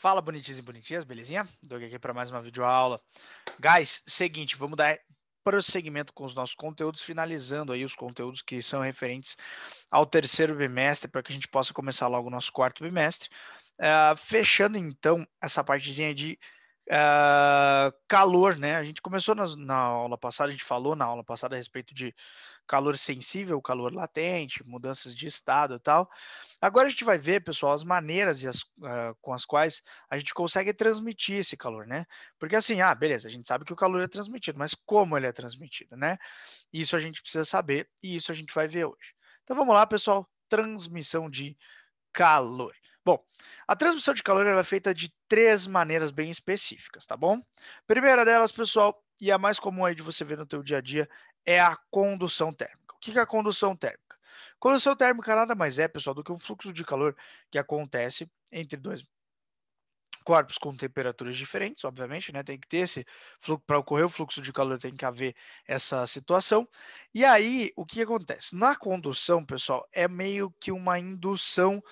Fala, bonitinhos e bonitinhas, belezinha? Doug aqui para mais uma videoaula. Guys, seguinte, vamos dar prosseguimento com os nossos conteúdos, finalizando aí os conteúdos que são referentes ao terceiro bimestre, para que a gente possa começar logo o nosso quarto bimestre. Fechando então essa partezinha de calor, né? A gente começou na aula passada, a gente falou na aula passada a respeito de calor sensível, calor latente, mudanças de estado e tal. Agora a gente vai ver, pessoal, as maneiras com as quais a gente consegue transmitir esse calor, né? Porque assim, beleza, a gente sabe que o calor é transmitido, mas como ele é transmitido, né? Isso a gente precisa saber e isso a gente vai ver hoje. Então vamos lá, pessoal, transmissão de calor. Bom, a transmissão de calor ela é feita de três maneiras bem específicas, tá bom? Primeira delas, pessoal, e a mais comum aí de você ver no teu dia a dia, é a condução térmica. O que é a condução térmica? Condução térmica nada mais é, pessoal, do que um fluxo de calor que acontece entre dois corpos com temperaturas diferentes, obviamente, né? Tem que ter esse fluxo para ocorrer o fluxo de calor, tem que haver essa situação. E aí, o que acontece? Na condução, pessoal, é meio que uma indução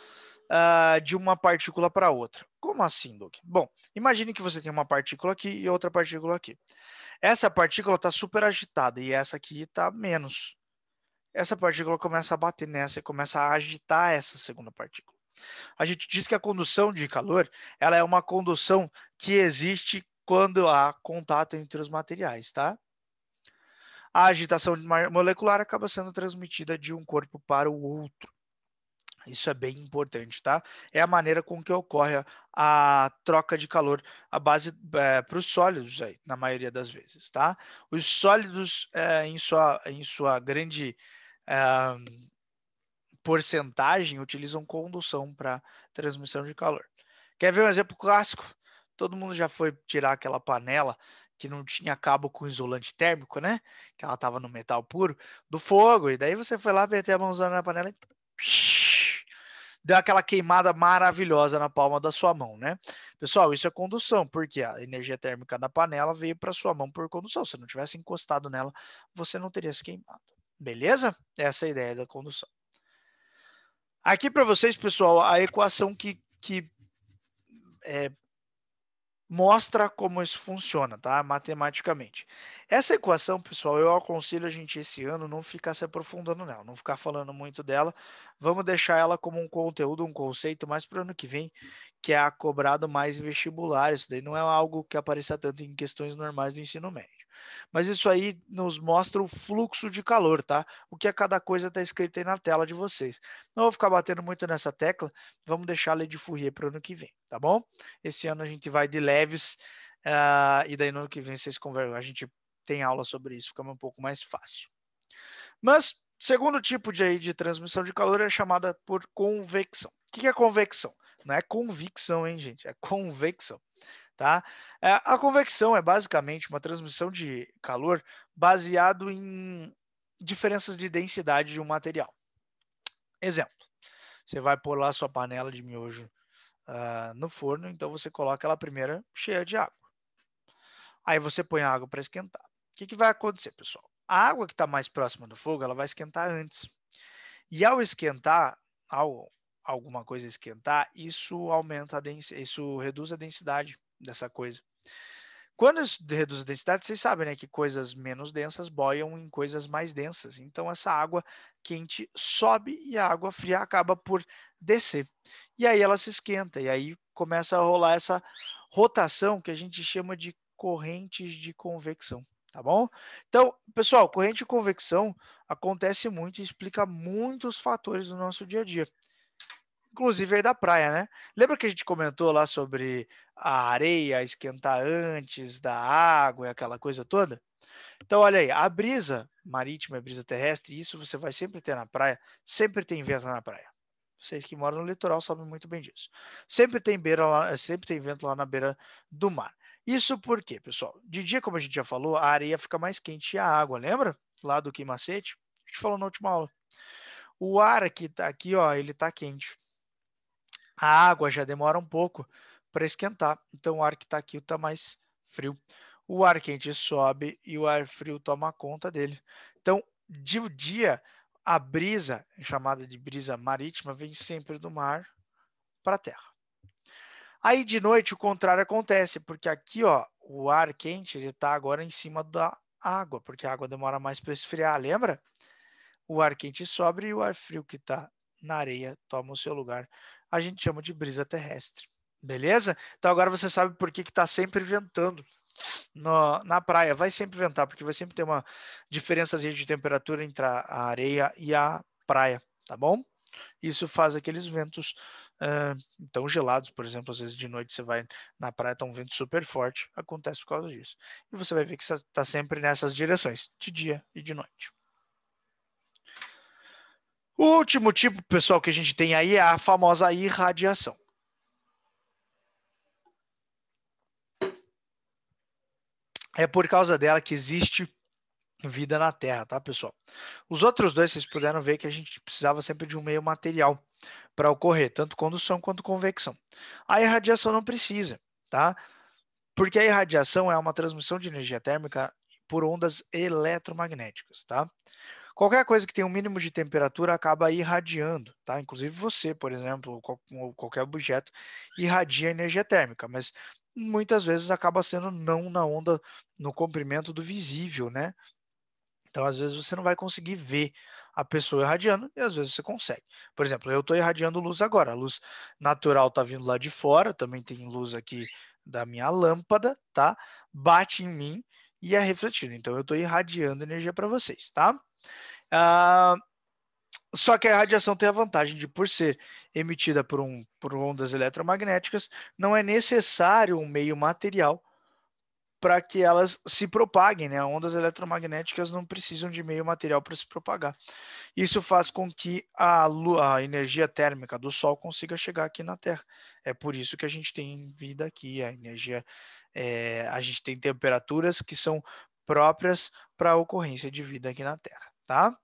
de uma partícula para outra. Como assim, Doug? Bom, imagine que você tem uma partícula aqui e outra partícula aqui. Essa partícula está super agitada e essa aqui está menos. Essa partícula começa a bater nessa e começa a agitar essa segunda partícula. A gente diz que a condução de calor ela é uma condução que existe quando há contato entre os materiais, tá? A agitação molecular acaba sendo transmitida de um corpo para o outro. Isso é bem importante, tá? É a maneira com que ocorre a troca de calor, a base para os sólidos aí, na maioria das vezes, tá? Os sólidos, em sua grande porcentagem, utilizam condução para transmissão de calor. Quer ver um exemplo clássico? Todo mundo já foi tirar aquela panela que não tinha cabo com isolante térmico, né? Que ela estava no metal puro, do fogo, e daí você foi lá meter a mãozona na panela e deu aquela queimada maravilhosa na palma da sua mão, né? Pessoal, isso é condução, porque a energia térmica da panela veio para sua mão por condução. Se não tivesse encostado nela, você não teria se queimado. Beleza? Essa é a ideia da condução. Aqui para vocês, pessoal, a equação que mostra como isso funciona, tá? Matematicamente. Essa equação, pessoal, eu aconselho a gente esse ano não ficar se aprofundando nela, não ficar falando muito dela. Vamos deixar ela como um conteúdo, um conceito mais para o ano que vem, que é cobrado mais em vestibular. Isso daí não é algo que apareça tanto em questões normais do ensino médio. Mas isso aí nos mostra o fluxo de calor, tá? O que a cada coisa está escrito aí na tela de vocês. Não vou ficar batendo muito nessa tecla, vamos deixar ela de Fourier para o ano que vem, tá bom? Esse ano a gente vai de leves, e daí no ano que vem vocês conversam, a gente tem aula sobre isso, fica um pouco mais fácil. Mas, segundo tipo de transmissão de calor é chamada por convecção. O que é convecção? Não é convicção, hein, gente? É convecção. Tá? A convecção é basicamente uma transmissão de calor baseado em diferenças de densidade de um material. Exemplo, você vai pôr lá sua panela de miojo no forno, então você coloca ela primeira cheia de água. Aí você põe a água para esquentar. O que vai acontecer, pessoal? A água que está mais próxima do fogo, ela vai esquentar antes. E ao esquentar, ao alguma coisa esquentar, isso aumenta a densidade, isso reduz a densidade dessa coisa. Quando isso reduz a densidade, vocês sabem, né, que coisas menos densas boiam em coisas mais densas. Então essa água quente sobe e a água fria acaba por descer. E aí ela se esquenta e aí começa a rolar essa rotação que a gente chama de correntes de convecção, tá bom? Então, pessoal, corrente de convecção acontece muito e explica muitos fatores do nosso dia a dia. Inclusive aí da praia, né? Lembra que a gente comentou lá sobre a areia esquentar antes da água e aquela coisa toda? Então, olha aí, a brisa marítima, a brisa terrestre, isso você vai sempre ter na praia, sempre tem vento na praia. Vocês que moram no litoral sabem muito bem disso. Sempre tem vento lá na beira do mar. Isso por quê, pessoal? De dia, como a gente já falou, a areia fica mais quente e a água, lembra? Lá do queimacete? A gente falou na última aula. O ar que tá aqui, ó, ele tá quente. A água já demora um pouco para esquentar, então o ar que está aqui está mais frio. O ar quente sobe e o ar frio toma conta dele. Então, de dia, a brisa, chamada de brisa marítima, vem sempre do mar para a terra. Aí de noite o contrário acontece, porque aqui, ó, o ar quente ele está agora em cima da água, porque a água demora mais para esfriar, lembra? O ar quente sobe e o ar frio que está na areia toma o seu lugar. A gente chama de brisa terrestre. Beleza? Então agora você sabe por que está sempre ventando na praia. Vai sempre ventar, porque vai sempre ter uma diferença de temperatura entre a areia e a praia, tá bom? Isso faz aqueles ventos tão gelados, por exemplo, às vezes de noite você vai na praia, tá um vento super forte, acontece por causa disso. E você vai ver que está sempre nessas direções, de dia e de noite. O último tipo, pessoal, que a gente tem aí é a famosa irradiação. É por causa dela que existe vida na Terra, tá, pessoal? Os outros dois, vocês puderam ver que a gente precisava sempre de um meio material para ocorrer, tanto condução quanto convecção. A irradiação não precisa, tá? Porque a irradiação é uma transmissão de energia térmica por ondas eletromagnéticas, tá? Qualquer coisa que tenha um mínimo de temperatura acaba irradiando, tá? Inclusive você, por exemplo, ou qualquer objeto irradia energia térmica, mas muitas vezes acaba sendo não na onda, no comprimento do visível, né? Então, às vezes, você não vai conseguir ver a pessoa irradiando e às vezes você consegue. Por exemplo, eu estou irradiando luz agora. A luz natural está vindo lá de fora, também tem luz aqui da minha lâmpada, tá? Bate em mim e é refletido. Então, eu estou irradiando energia para vocês, tá? Ah, só que a radiação tem a vantagem de, por ser emitida por ondas eletromagnéticas, não é necessário um meio material para que elas se propaguem, né? Ondas eletromagnéticas não precisam de meio material para se propagar. Isso faz com que a energia térmica do Sol consiga chegar aqui na Terra. É por isso que a gente tem vida aqui, a gente tem temperaturas que são próprias para a ocorrência de vida aqui na Terra, tá?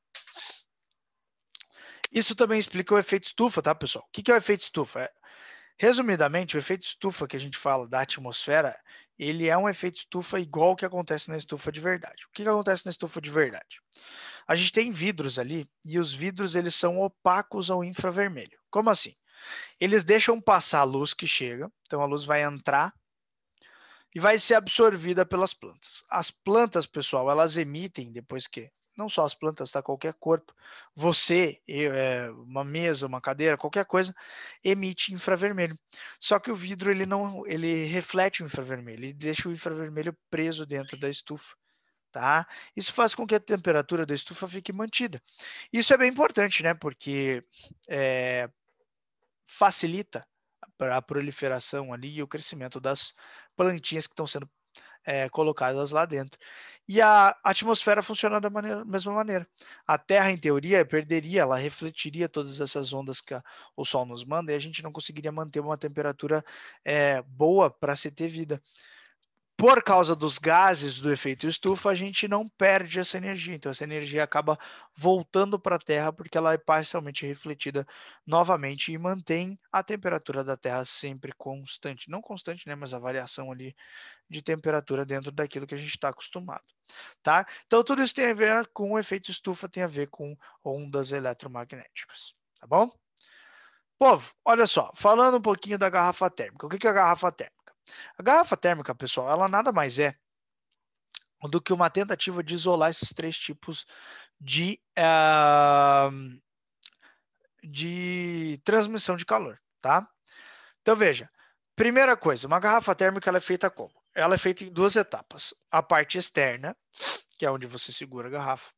Isso também explica o efeito estufa, tá, pessoal? O que é o efeito estufa? Resumidamente, o efeito estufa que a gente fala da atmosfera, ele é um efeito estufa igual o que acontece na estufa de verdade. O que acontece na estufa de verdade? A gente tem vidros ali e os vidros eles são opacos ao infravermelho. Como assim? Eles deixam passar a luz que chega, então a luz vai entrar e vai ser absorvida pelas plantas. As plantas, pessoal, elas emitem depois que não só as plantas, tá? Qualquer corpo, você, uma mesa, uma cadeira, qualquer coisa, emite infravermelho. Só que o vidro ele não, ele reflete o infravermelho, ele deixa o infravermelho preso dentro da estufa. Tá? Isso faz com que a temperatura da estufa fique mantida. Isso é bem importante, né? Porque facilita a proliferação ali e o crescimento das plantinhas que estão sendo colocadas lá dentro. E a atmosfera funciona da mesma maneira. A Terra, em teoria, perderia, ela refletiria todas essas ondas que o Sol nos manda e a gente não conseguiria manter uma temperatura boa para se ter vida. Por causa dos gases do efeito estufa, a gente não perde essa energia. Então, essa energia acaba voltando para a Terra porque ela é parcialmente refletida novamente e mantém a temperatura da Terra sempre constante. Não constante, né? Mas a variação ali de temperatura dentro daquilo que a gente está acostumado, tá? Então, tudo isso tem a ver com o efeito estufa, tem a ver com ondas eletromagnéticas, tá bom? Povo, olha só, falando um pouquinho da garrafa térmica. O que é a garrafa térmica? A garrafa térmica, pessoal, ela nada mais é do que uma tentativa de isolar esses três tipos de, de transmissão de calor, tá? Então veja, primeira coisa, uma garrafa térmica ela é feita como? Ela é feita em duas etapas: a parte externa, que é onde você segura a garrafa,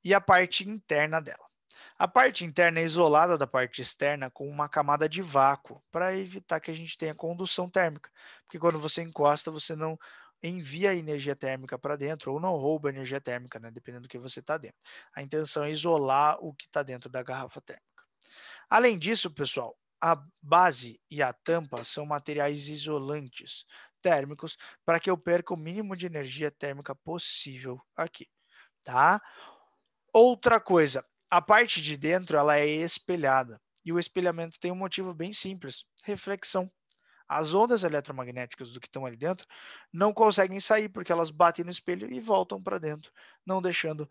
e a parte interna dela. A parte interna é isolada da parte externa com uma camada de vácuo para evitar que a gente tenha condução térmica, porque quando você encosta, você não envia energia térmica para dentro ou não rouba energia térmica, né, dependendo do que você está dentro. A intenção é isolar o que está dentro da garrafa térmica. Além disso, pessoal, a base e a tampa são materiais isolantes térmicos para que eu perca o mínimo de energia térmica possível aqui, tá? Outra coisa, a parte de dentro ela é espelhada e o espelhamento tem um motivo bem simples: reflexão. As ondas eletromagnéticas do que estão ali dentro não conseguem sair porque elas batem no espelho e voltam para dentro, não deixando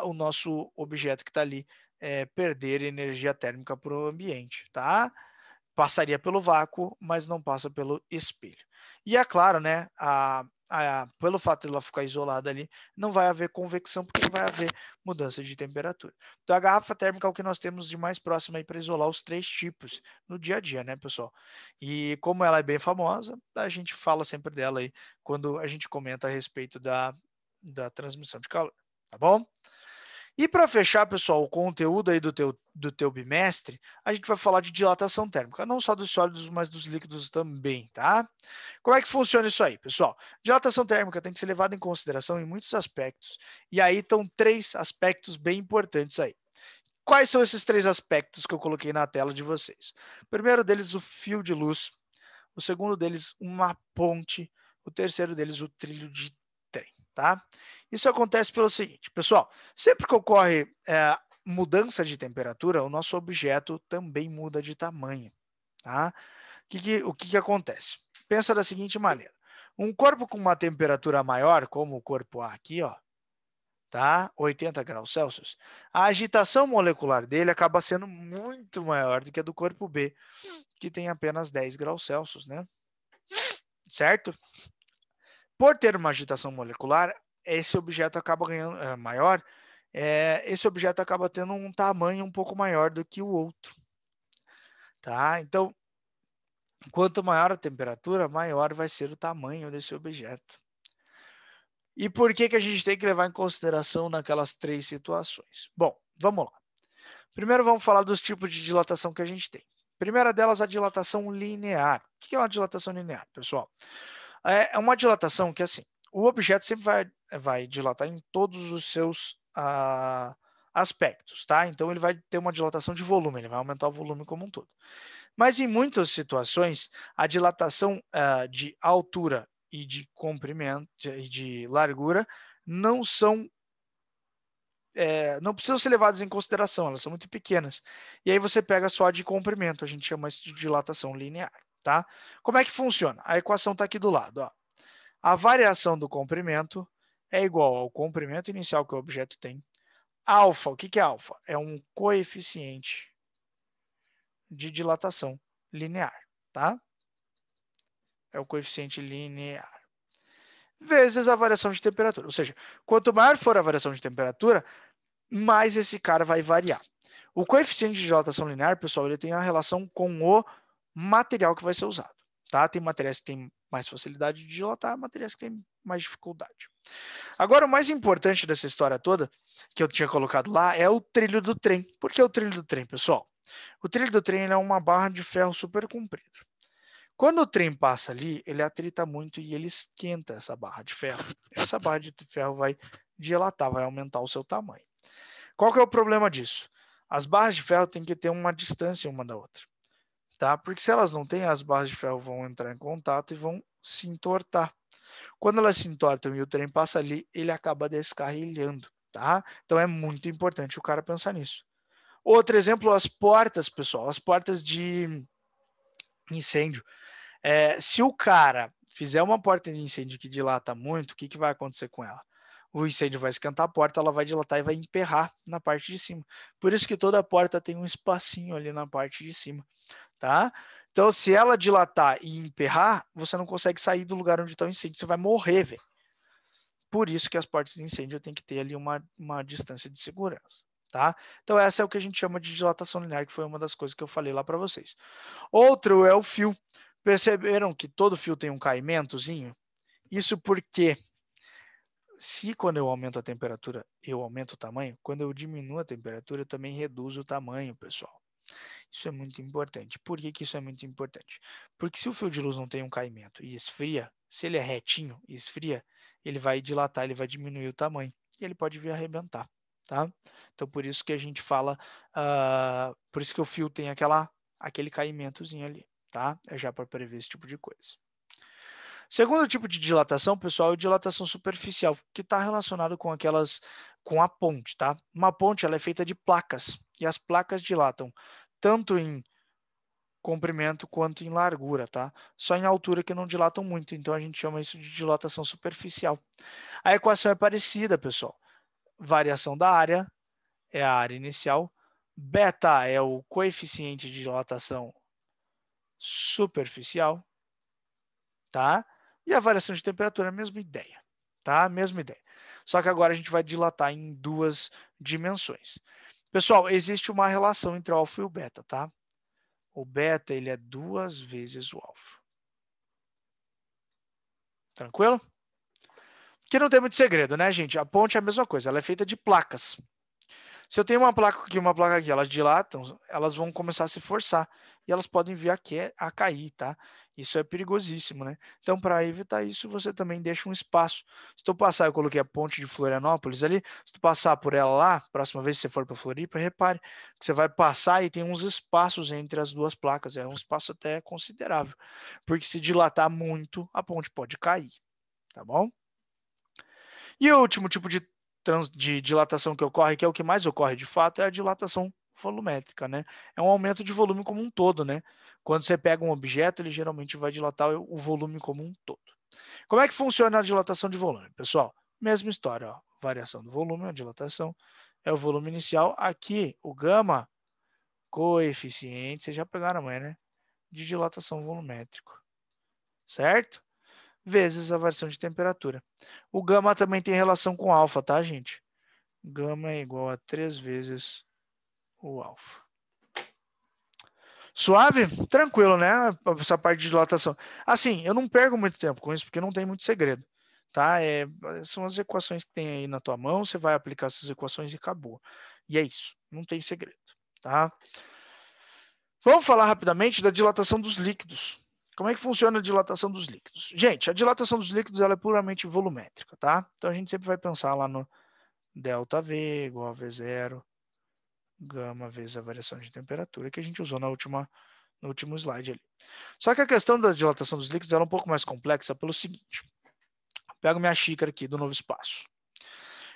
o nosso objeto que está ali perder energia térmica para o ambiente, tá? passaria pelo vácuo, mas não passa pelo espelho. E é claro, né, pelo fato de ela ficar isolada ali, não vai haver convecção, porque não vai haver mudança de temperatura. Então, a garrafa térmica é o que nós temos de mais próximo aí para isolar os três tipos no dia a dia, né, pessoal? E como ela é bem famosa, a gente fala sempre dela aí quando a gente comenta a respeito da transmissão de calor, tá bom? E para fechar, pessoal, o conteúdo aí do teu bimestre, a gente vai falar de dilatação térmica, não só dos sólidos, mas dos líquidos também, tá? Como é que funciona isso aí, pessoal? Dilatação térmica tem que ser levada em consideração em muitos aspectos, e aí estão três aspectos bem importantes aí. Quais são esses três aspectos que eu coloquei na tela de vocês? O primeiro deles, o fio de luz. O segundo deles, uma ponte. O terceiro deles, o trilho de trem, tá? Isso acontece pelo seguinte, pessoal, sempre que ocorre mudança de temperatura, o nosso objeto também muda de tamanho, tá? O que acontece? Pensa da seguinte maneira, um corpo com uma temperatura maior, como o corpo A aqui, ó, tá? 80 graus Celsius, a agitação molecular dele acaba sendo muito maior do que a do corpo B, que tem apenas 10 graus Celsius, né? Certo? Por ter uma agitação molecular, esse objeto acaba ganhando maior, esse objeto acaba tendo um tamanho um pouco maior do que o outro, tá? Então, quanto maior a temperatura, maior vai ser o tamanho desse objeto. E por que a gente tem que levar em consideração naquelas três situações? Bom, vamos lá. Primeiro vamos falar dos tipos de dilatação que a gente tem. Primeira delas, a dilatação linear. O que é uma dilatação linear, pessoal? É uma dilatação que, assim, o objeto sempre vai dilatar em todos os seus aspectos, tá? Então, ele vai ter uma dilatação de volume, ele vai aumentar o volume como um todo. Mas, em muitas situações, a dilatação de altura e de comprimento e de largura não não precisam ser levadas em consideração, elas são muito pequenas. E aí você pega só a de comprimento, a gente chama isso de dilatação linear, tá? Como é que funciona? A equação está aqui do lado, ó. A variação do comprimento é igual ao comprimento inicial que o objeto tem. Alfa, o que é alfa? É um coeficiente de dilatação linear, tá? É o coeficiente linear. Vezes a variação de temperatura. Ou seja, quanto maior for a variação de temperatura, mais esse cara vai variar. O coeficiente de dilatação linear, pessoal, ele tem a relação com o material que vai ser usado, tá? Tem materiais que têm mais facilidade de dilatar, materiais que têm mais dificuldade. Agora, o mais importante dessa história toda, que eu tinha colocado lá, é o trilho do trem. Por que o trilho do trem, pessoal? O trilho do trem é uma barra de ferro super comprida. Quando o trem passa ali, ele atrita muito e ele esquenta essa barra de ferro. Essa barra de ferro vai dilatar, vai aumentar o seu tamanho. Qual que é o problema disso? As barras de ferro têm que ter uma distância uma da outra, tá? Porque se elas não têm, as barras de ferro vão entrar em contato e vão se entortar. Quando elas se entortam e o trem passa ali, ele acaba descarrilhando, tá? Então é muito importante o cara pensar nisso. Outro exemplo, as portas, pessoal, as portas de incêndio. Se o cara fizer uma porta de incêndio que dilata muito, o que vai acontecer com ela? O incêndio vai esquentar a porta, ela vai dilatar e vai emperrar na parte de cima. Por isso que toda porta tem um espacinho ali na parte de cima, tá? Então, se ela dilatar e emperrar, você não consegue sair do lugar onde está o incêndio, você vai morrer, velho. Por isso que as portas de incêndio tem que ter ali uma distância de segurança, tá? Então, essa é o que a gente chama de dilatação linear, que foi uma das coisas que eu falei lá para vocês. Outro é o fio. Perceberam que todo fio tem um caimentozinho? Isso porque se quando eu aumento a temperatura, eu aumento o tamanho, quando eu diminuo a temperatura, eu também reduzo o tamanho, pessoal. Isso é muito importante. Por que isso é muito importante? Porque se o fio de luz não tem um caimento e esfria, se ele é retinho e esfria, ele vai dilatar, ele vai diminuir o tamanho e ele pode vir a arrebentar, tá? Então por isso que a gente fala, por isso que o fio tem aquele caimentozinho ali, tá? É já para prever esse tipo de coisa. Segundo tipo de dilatação, pessoal, é dilatação superficial, que está relacionado com a ponte, tá? Uma ponte ela é feita de placas e as placas dilatam tanto em comprimento quanto em largura, tá? Só em altura que não dilatam muito, então a gente chama isso de dilatação superficial. A equação é parecida, pessoal. Variação da área é a área inicial, beta é o coeficiente de dilatação superficial, tá? E a variação de temperatura, a mesma ideia, tá? Mesma ideia. Só que agora a gente vai dilatar em duas dimensões. Pessoal, existe uma relação entre o alfa e o beta, tá? O beta, ele é 2 vezes o alfa. Tranquilo? Que não tem muito segredo, né, gente? A ponte é a mesma coisa, ela é feita de placas. Se eu tenho uma placa aqui, elas dilatam, elas vão começar a se forçar e elas podem vir aqui a cair, tá? Isso é perigosíssimo, né? Então, para evitar isso, você também deixa um espaço. Se tu passar, eu coloquei a ponte de Florianópolis ali, se tu passar por ela lá, próxima vez que você for para Floripa, repare que você vai passar e tem uns espaços entre as duas placas, é um espaço até considerável, porque se dilatar muito, a ponte pode cair, tá bom? E o último tipo de dilatação que ocorre, que é o que mais ocorre de fato, é a dilatação volumétrica, né? É um aumento de volume como um todo, né? Quando você pega um objeto, ele geralmente vai dilatar o volume como um todo. Como é que funciona a dilatação de volume, pessoal? Mesma história, ó. Variação do volume, a dilatação é o volume inicial. Aqui, o gama, coeficiente, vocês já pegaram a manha, né? De dilatação volumétrico, certo? Vezes a variação de temperatura. O gama também tem relação com alfa, tá, gente? Gama é igual a 3 vezes o alfa. Suave? Tranquilo, né? Essa parte de dilatação. Assim, eu não perco muito tempo com isso, porque não tem muito segredo. Tá? São as equações que tem aí na tua mão, você vai aplicar essas equações e acabou. E é isso, não tem segredo. Tá? Vamos falar rapidamente da dilatação dos líquidos. Como é que funciona a dilatação dos líquidos? Gente, a dilatação dos líquidos ela é puramente volumétrica, tá? Então a gente sempre vai pensar lá no ΔV igual a V0, gama vezes a variação de temperatura que a gente usou no último slide ali. Só que a questão da dilatação dos líquidos é um pouco mais complexa pelo seguinte. Pego minha xícara aqui do novo espaço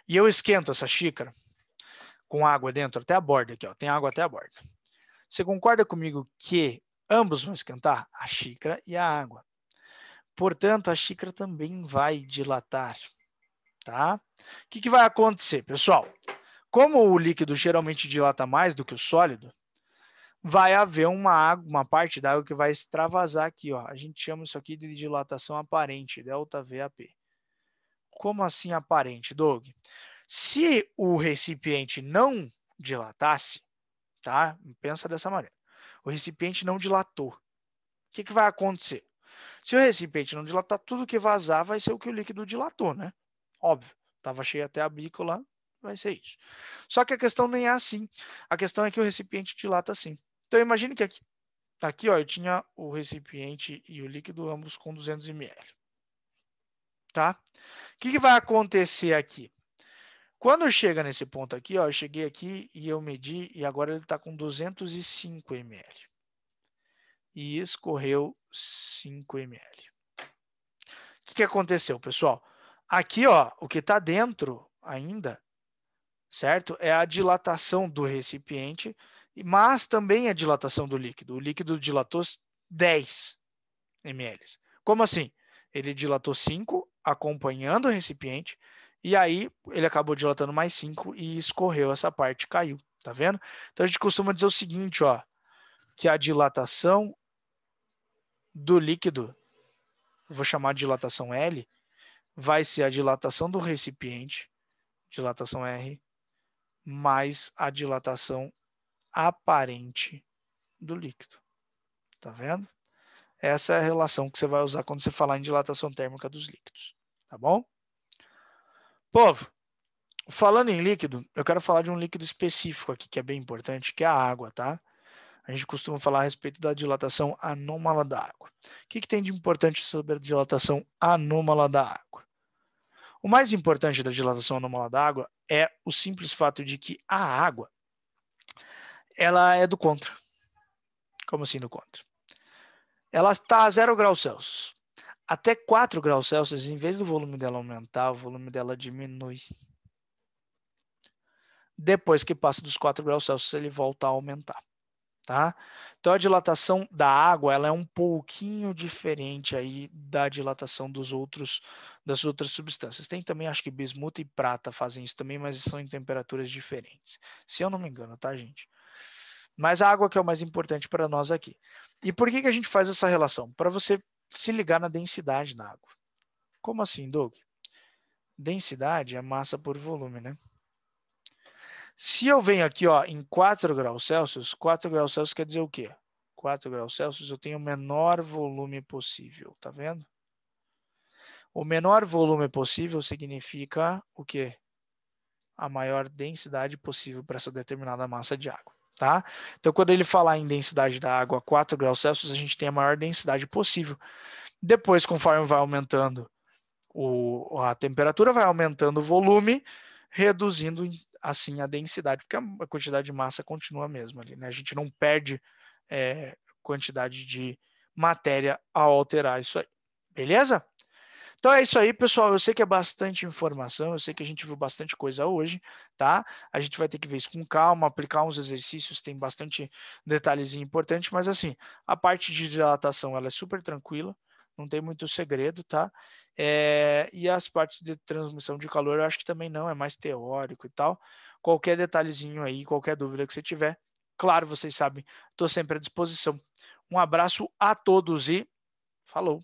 e eu esquento essa xícara com água dentro até a borda aqui, ó, tem água até a borda. Você concorda comigo que ambos vão esquentar? A xícara e a água. Portanto, a xícara também vai dilatar, tá? O que vai acontecer, pessoal? Como o líquido geralmente dilata mais do que o sólido, vai haver uma parte da água que vai extravasar aqui, ó. A gente chama isso aqui de dilatação aparente, ΔVAP. Como assim aparente, Doug? Se o recipiente não dilatasse, tá? Pensa dessa maneira. O recipiente não dilatou. O que vai acontecer? Se o recipiente não dilatar, tudo que vazar vai ser o que o líquido dilatou, né? Óbvio. Estava cheio até a bico lá, vai ser isso. Só que a questão nem é assim. A questão é que o recipiente dilata assim. Então imagine que aqui ó, eu tinha o recipiente e o líquido ambos com 200 ml. Tá? O que vai acontecer aqui? Quando chega nesse ponto aqui, ó, eu cheguei aqui e eu medi e agora ele está com 205 ml. E escorreu 5 ml. O que aconteceu, pessoal? Aqui, ó, o que está dentro ainda, certo? É a dilatação do recipiente, mas também a dilatação do líquido. O líquido dilatou 10 ml. Como assim? Ele dilatou 5, acompanhando o recipiente, e aí ele acabou dilatando mais 5 e escorreu essa parte, caiu. Tá vendo? Então a gente costuma dizer o seguinte, ó, que a dilatação do líquido, vou chamar de dilatação L, vai ser a dilatação do recipiente, dilatação R, mais a dilatação aparente do líquido. Tá vendo? Essa é a relação que você vai usar quando você falar em dilatação térmica dos líquidos. Tá bom? Povo, falando em líquido, eu quero falar de um líquido específico aqui que é bem importante, que é a água, tá? A gente costuma falar a respeito da dilatação anômala da água. O que tem de importante sobre a dilatação anômala da água? O mais importante da dilatação anômala da água é o simples fato de que a água ela é do contra. Como assim do contra? Ela está a 0 graus Celsius. Até 4 graus Celsius, em vez do volume dela aumentar, o volume dela diminui. Depois que passa dos 4 graus Celsius, ele volta a aumentar. Tá? Então a dilatação da água ela é um pouquinho diferente aí da dilatação das outras substâncias. Tem também, acho que bismuto e prata fazem isso também, mas são em temperaturas diferentes. Se eu não me engano, tá, gente? Mas a água que é o mais importante para nós aqui. E por que a gente faz essa relação? Para você se ligar na densidade da água. Como assim, Doug? Densidade é massa por volume, né? Se eu venho aqui ó, em 4 graus Celsius, 4 graus Celsius quer dizer o quê? 4 graus Celsius eu tenho o menor volume possível, tá vendo? O menor volume possível significa o quê? A maior densidade possível para essa determinada massa de água, tá? Então, quando ele falar em densidade da água a 4 graus Celsius, a gente tem a maior densidade possível. Depois, conforme vai aumentando a temperatura, vai aumentando o volume, reduzindo assim a densidade, porque a quantidade de massa continua a mesma ali, né? A gente não perde quantidade de matéria ao alterar isso aí. Beleza? Então é isso aí, pessoal. Eu sei que é bastante informação, eu sei que a gente viu bastante coisa hoje, tá? A gente vai ter que ver isso com calma, aplicar uns exercícios, tem bastante detalhezinho importante, mas assim, a parte de dilatação ela é super tranquila, não tem muito segredo, tá? E as partes de transmissão de calor eu acho que também não, é mais teórico e tal. Qualquer detalhezinho aí, qualquer dúvida que você tiver, claro, vocês sabem, estou sempre à disposição. Um abraço a todos e falou!